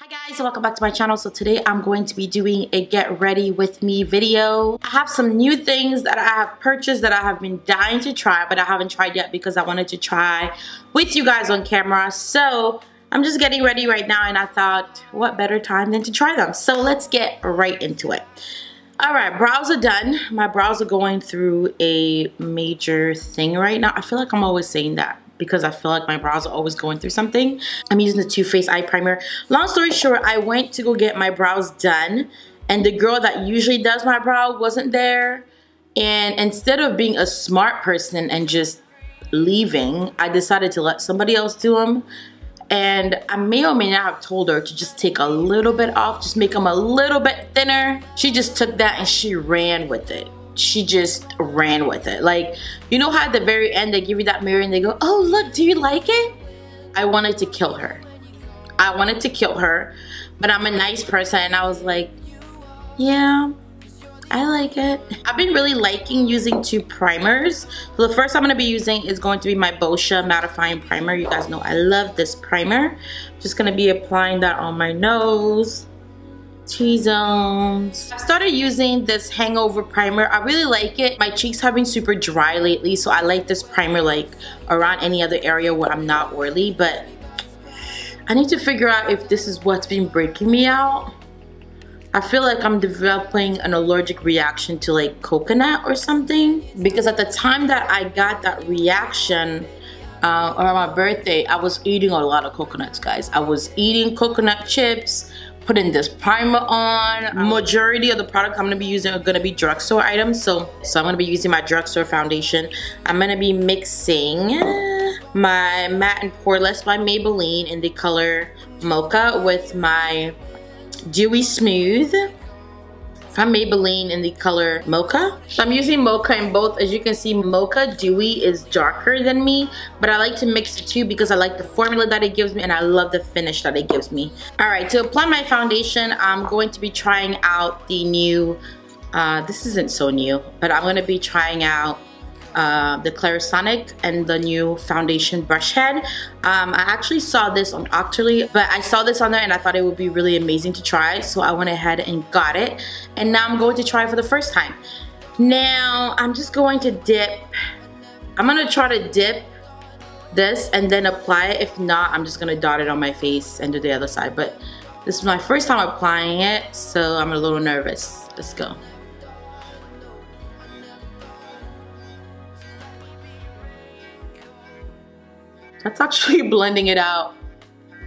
Hi guys, and welcome back to my channel. So today I'm going to be doing a get ready with me video. I have some new things that I have purchased that I have been dying to try, but I haven't tried yet because I wanted to try with you guys on camera. So I'm just getting ready right now, and I thought what better time than to try them. So let's get right into it. Alright, brows are done. My brows are going through a major thing right now. I feel like I'm always saying that because I feel like my brows are always going through something. I'm using the Too Faced eye primer. Long story short, I went to go get my brows done, and the girl that usually does my brow wasn't there. And instead of being a smart person and just leaving, I decided to let somebody else do them. And I may or may not have told her to just take a little bit off, just make them a little bit thinner. She just took that and she ran with it. She just ran with it. Like, you know how at the very end they give you that mirror and they go, oh look, do you like it? I wanted to kill her. I wanted to kill her, but I'm a nice person and I was like, yeah, I like it. I've been really liking using two primers. So the first I'm going to be using is going to be my Boscia mattifying primer. You guys know I love this primer. Just going to be applying that on my nose, T-zones. I started using this hangover primer. I really like it. My cheeks have been super dry lately, so I like this primer like around any other area where I'm not oily, but I need to figure out if this is what's been breaking me out. I feel like I'm developing an allergic reaction to like coconut or something, because at the time that I got that reaction on my birthday, I was eating a lot of coconuts, guys. I was eating coconut chips, putting this primer on. Majority of the products I'm going to be using are going to be drugstore items, so I'm going to be using my drugstore foundation. I'm going to be mixing my matte and poreless by Maybeline in the color Mocha with my dewy smooth from Maybelline in the color Mocha. So I'm using Mocha in both. As you can see, Mocha Dewy is darker than me, but I like to mix the two because I like the formula that it gives me and I love the finish that it gives me. Alright, to apply my foundation, I'm going to be trying out the new, this isn't so new, but I'm going to be trying out the Clarasonic and the new foundation brush head. I actually saw this on Octoly, but I saw this on there and I thought it would be really amazing to try, so I went ahead and got it, and now I'm going to try it for the first time. Now I'm just going to dip. I'm going to try to dip this and then apply it. If not, I'm just going to dot it on my face and do the other side, but this is my first time applying it, so I'm a little nervous. Let's go. That's actually blending it out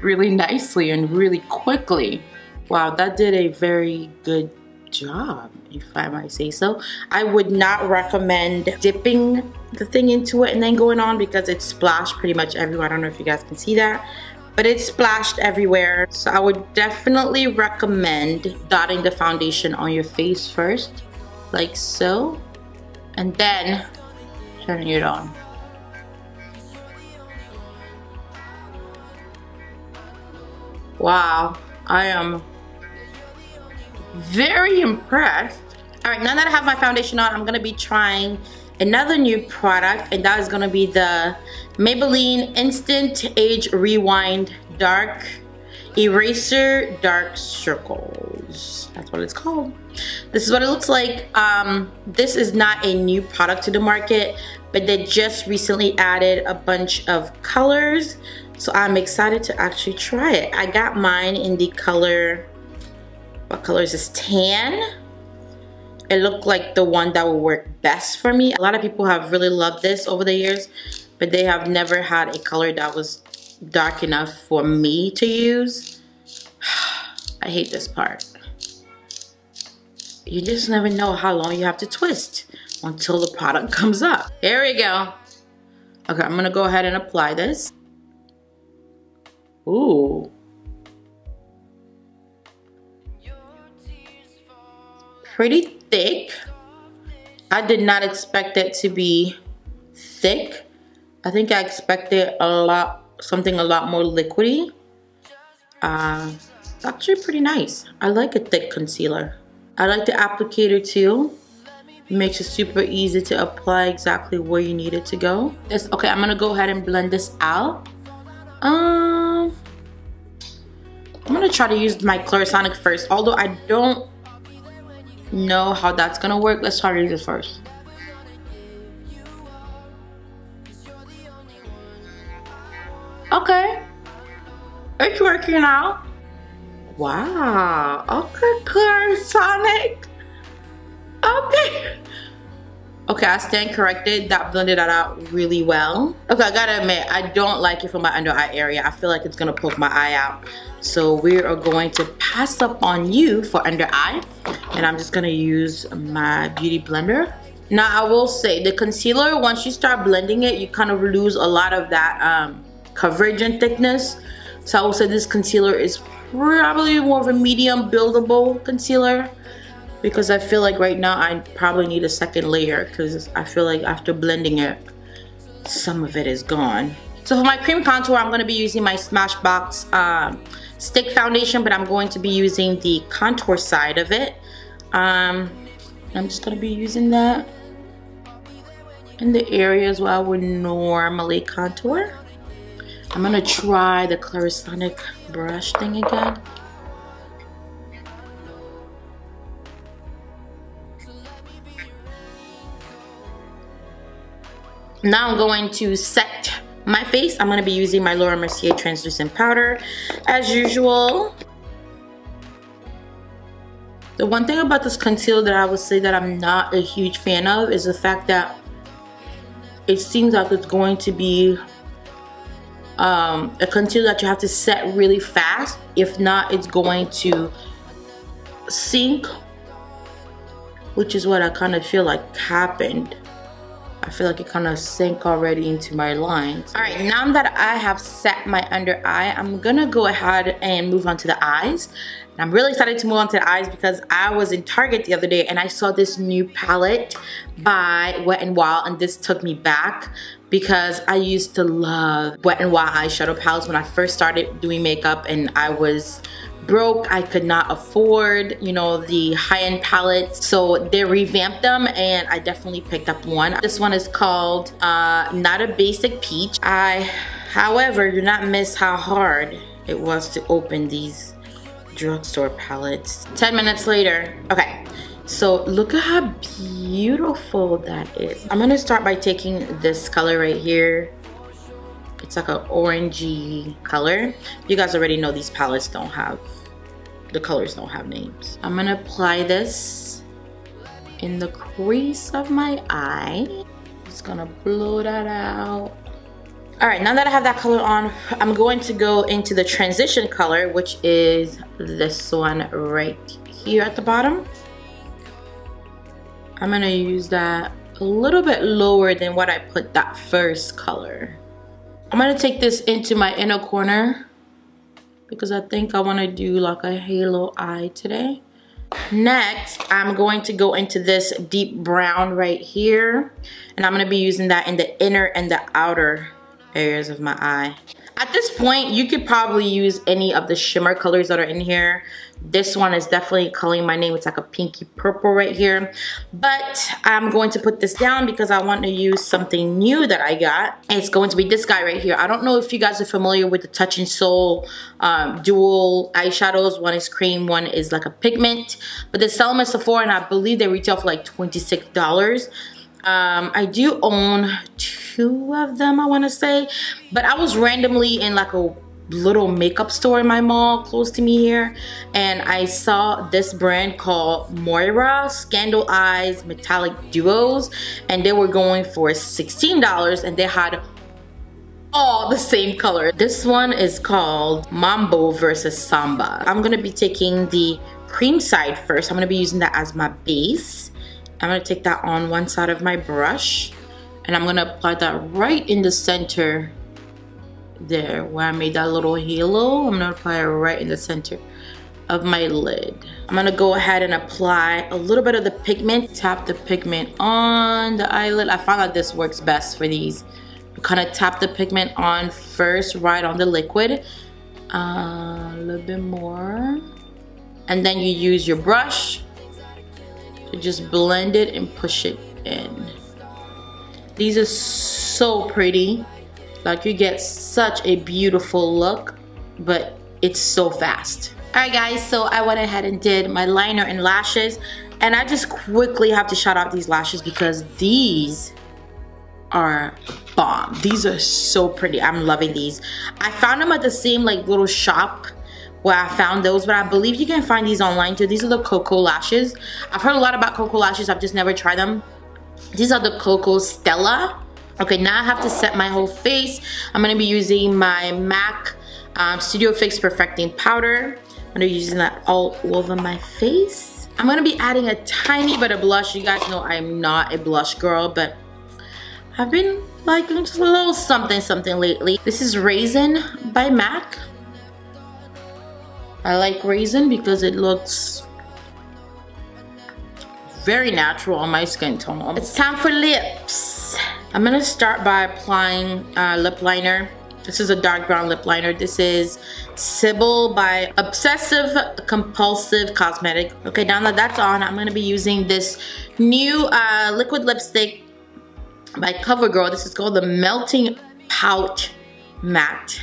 really nicely and really quickly. Wow, that did a very good job, if I might say so. I would not recommend dipping the thing into it and then going on because it splashed pretty much everywhere. I don't know if you guys can see that, but it splashed everywhere. So I would definitely recommend dotting the foundation on your face first, like so, and then turning it on. Wow, I am very impressed. Alright, now that I have my foundation on, I'm going to be trying another new product, and that is going to be the Maybelline Instant Age Rewind Dark Eraser Dark Circles. That's what it's called. This is what it looks like. This is not a new product to the market, but they just recently added a bunch of colors. So I'm excited to actually try it. I got mine in the color, what color is this? Tan. It looked like the one that would work best for me. A lot of people have really loved this over the years, but they have never had a color that was dark enough for me to use. I hate this part. You just never know how long you have to twist until the product comes up. Here we go. Okay, I'm gonna go ahead and apply this. Ooh. Pretty thick. I did not expect it to be thick. I think I expected something a lot more liquidy. It's actually pretty nice. I like a thick concealer. I like the applicator too. It makes it super easy to apply exactly where you need it to go. Okay, I'm gonna go ahead and blend this out. I'm gonna try to use my Clarasonic first, although I don't know how that's gonna work. Let's try to use this first. Okay, it's working out. Wow. Okay, Clarasonic. Okay. Okay, I stand corrected. That blended that out really well. Okay, I gotta admit, I don't like it for my under eye area. I feel like it's gonna poke my eye out. So we are going to pass up on you for under eye. And I'm just gonna use my beauty blender. Now I will say, the concealer, once you start blending it, you kind of lose a lot of that coverage and thickness. So I will say this concealer is probably more of a medium buildable concealer, because I feel like right now I probably need a second layer, because I feel like after blending it, some of it is gone. So for my cream contour, I'm going to be using my Smashbox stick foundation, but I'm going to be using the contour side of it. I'm just going to be using that in the areas where I would normally contour. I'm going to try the Clarasonic brush thing again. Now I'm going to set my face. I'm going to be using my Mercier translucent powder as usual. The one thing about this concealer that I would say that I'm not a huge fan of is the fact that it seems like it's going to be a concealer that you have to set really fast. If not, it's going to sink, which is what I kind of feel like happened. I feel like it kind of sank already into my lines. All right, now that I have set my under eye, I'm gonna go ahead and move on to the eyes. And I'm really excited to move on to the eyes because I was in Target the other day and I saw this new palette by Wet n Wild, and this took me back because I used to love Wet n Wild eyeshadow palettes when I first started doing makeup, and I was broke. I could not afford, you know, the high-end palettes, so they revamped them and I definitely picked up one. This one is called Not a Basic Peach. I, however, do not miss how hard it was to open these drugstore palettes. 10 minutes later. Okay, so look at how beautiful that is. I'm gonna start by taking this color right here. It's like an orangey color. You guys already know these palettes don't have, the colors don't have names. I'm gonna apply this in the crease of my eye. Just gonna blow that out. All right, now that I have that color on, I'm going to go into the transition color, which is this one right here at the bottom. I'm gonna use that a little bit lower than what I put that first color. I'm gonna take this into my inner corner because I think I wanna do like a halo eye today. Next, I'm going to go into this deep brown right here, and I'm gonna be using that in the inner and the outer areas of my eye. At this point, you could probably use any of the shimmer colors that are in here. This one is definitely calling my name. It's like a pinky purple right here. But I'm going to put this down because I want to use something new that I got. It's going to be this guy right here. I don't know if you guys are familiar with the Touch and Soul dual eyeshadows. One is cream, one is like a pigment. But they sell them at Sephora and I believe they retail for like $26. I do own 2 of them, I want to say, but I was randomly in like a little makeup store in my mall close to me here, and I saw this brand called Moira Scandal Eyes Metallic Duos, and they were going for $16, and they had all the same color. This one is called Mambo versus Samba. I'm gonna be taking the cream side first. I'm gonna be using that as my base. I'm gonna take that on one side of my brush, and I'm gonna apply that right in the center there where I made that little halo. I'm gonna apply it right in the center of my lid. I'm gonna go ahead and apply a little bit of the pigment. Tap the pigment on the eyelid. I found that this works best for these. You kind of tap the pigment on first, right on the liquid. A little bit more. And then you use your brush to just blend it and push it in. These are so pretty. Like, you get such a beautiful look, but it's so fast. Alright guys, so I went ahead and did my liner and lashes, and I just quickly have to shout out these lashes because these are bomb. These are so pretty. I'm loving these. I found them at the same like little shop where I found those, but I believe you can find these online too. These are the Koko lashes. I've heard a lot about Koko lashes. I've just never tried them. These are the Koko Stella. Okay, now I have to set my whole face. I'm gonna be using my MAC Studio Fix Perfecting Powder. I'm gonna be using that all over my face. I'm gonna be adding a tiny bit of blush. You guys know I'm not a blush girl, but I've been liking just a little something lately. This is Raizin by MAC. I like Raizin because it looks very natural on my skin tone. It's time for lips. I'm gonna start by applying lip liner. This is a dark brown lip liner. This is Sybil by Obsessive Compulsive Cosmetic. Okay, now that that's on, I'm gonna be using this new liquid lipstick by CoverGirl. This is called the Melting Pout Matte.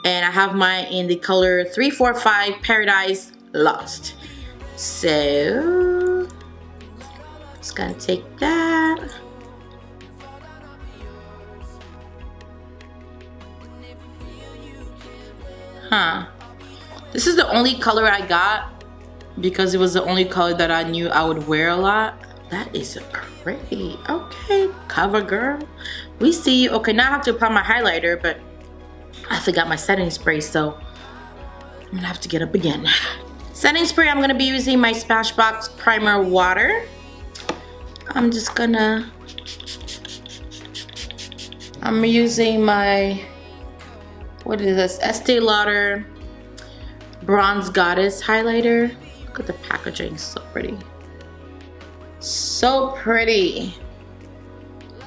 And I have mine in the color 345 Paradise Lost. So, just gonna take that. This is the only color I got because it was the only color that I knew I would wear a lot. That is pretty. Okay, CoverGirl. We see you. Okay, now I have to apply my highlighter, but I forgot my setting spray, so I'm gonna have to get up again. Setting spray, I'm gonna be using my Smashbox Primer Water. I'm using my, what is this? Estee Lauder Bronze Goddess highlighter. Look at the packaging, so pretty. So pretty.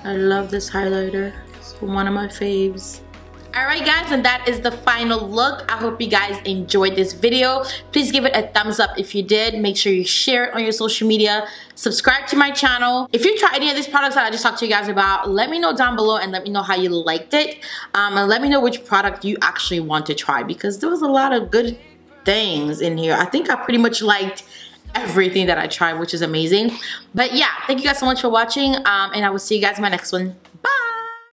I love this highlighter. It's one of my faves. Alright guys, and that is the final look. I hope you guys enjoyed this video. Please give it a thumbs up if you did. Make sure you share it on your social media. Subscribe to my channel. If you try any of these products that I just talked to you guys about, let me know down below and let me know how you liked it. And let me know which product you actually want to try because there was a lot of good things in here. I think I pretty much liked everything that I tried, which is amazing. But yeah, thank you guys so much for watching, and I will see you guys in my next one.